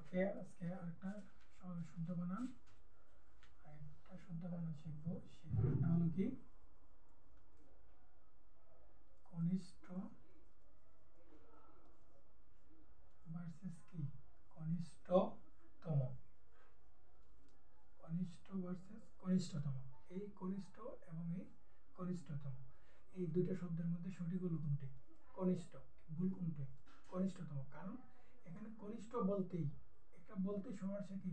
ওকে, আজকে আরেকটা শুদ্ধ বানান শিখবো। সেটা হলো কি কনিষ্ঠ ভার্সেস কি কনিষ্ঠতম, কনিষ্ঠ ভার্সেস কনিষ্ঠতম। এই কনিষ্ঠ এবং এই কনিষ্ঠতম, এই দুইটা শব্দের মধ্যে সঠিক হলো কোনটি? কনিষ্ঠ। ভুল কোনটি? কনিষ্ঠতম। কারণ এখানে কনিষ্ঠ বলতেই, এটা বলতে সবার সাথে কি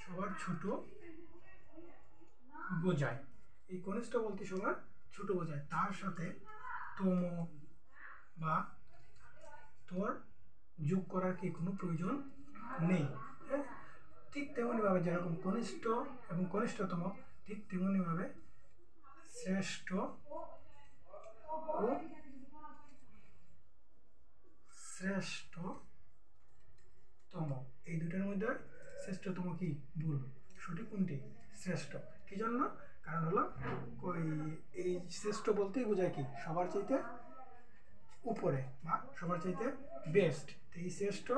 সবার ছোট বোঝায়। এই কনিষ্ঠ বলতে সবার ছোট বোঝায়, তার সাথে তম বা তোর যোগ করার কি কোনো প্রয়োজন নেই। হ্যাঁ, ঠিক তেমনিভাবে যেরকম কনিষ্ঠ এবং কনিষ্ঠতম, ঠিক তেমনিভাবে শ্রেষ্ঠ ও শ্রেষ্ঠতম, এই দুটোর মধ্যে শ্রেষ্ঠতম কি ভুল, সঠিক কোনটি? শ্রেষ্ঠ। কি জন্য? কারণ হলো এই শ্রেষ্ঠ বলতেই বোঝায় কি সবার চাইতে উপরে বা সবার চাইতে বেস্ট। এই শ্রেষ্ঠ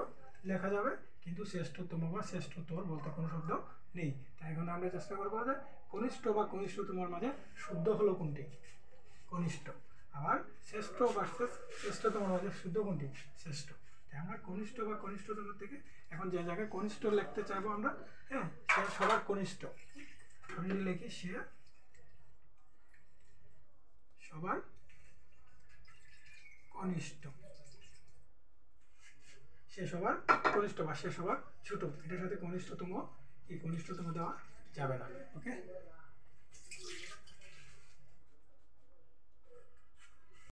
লেখা যাবে, কিন্তু শ্রেষ্ঠতম বা শ্রেষ্ঠতর বলতে কোনো শব্দ নেই। তাই এখন আমরা চেষ্টা করবো যে কনিষ্ঠ বা কনিষ্ঠতমার মাঝে শুদ্ধ হলো কোনটি? কনিষ্ঠ। আবার শ্রেষ্ঠ ভার্সেস শ্রেষ্ঠতমার মাঝে শুদ্ধ কোনটি? শ্রেষ্ঠ। তাই আমরা কনিষ্ঠ বা কনিষ্ঠতম থেকে এখন যে জায়গায় কনিষ্ঠ লিখতে চাইবো আমরা, হ্যাঁ, সে সবার কনিষ্ঠ লিখি, সে সবার কনিষ্ঠ, সে সবার কনিষ্ঠ বা সে সবার ছোট, এটার সাথে কনিষ্ঠতম এই কনিষ্ঠতম দেওয়া যাবে না। ওকে।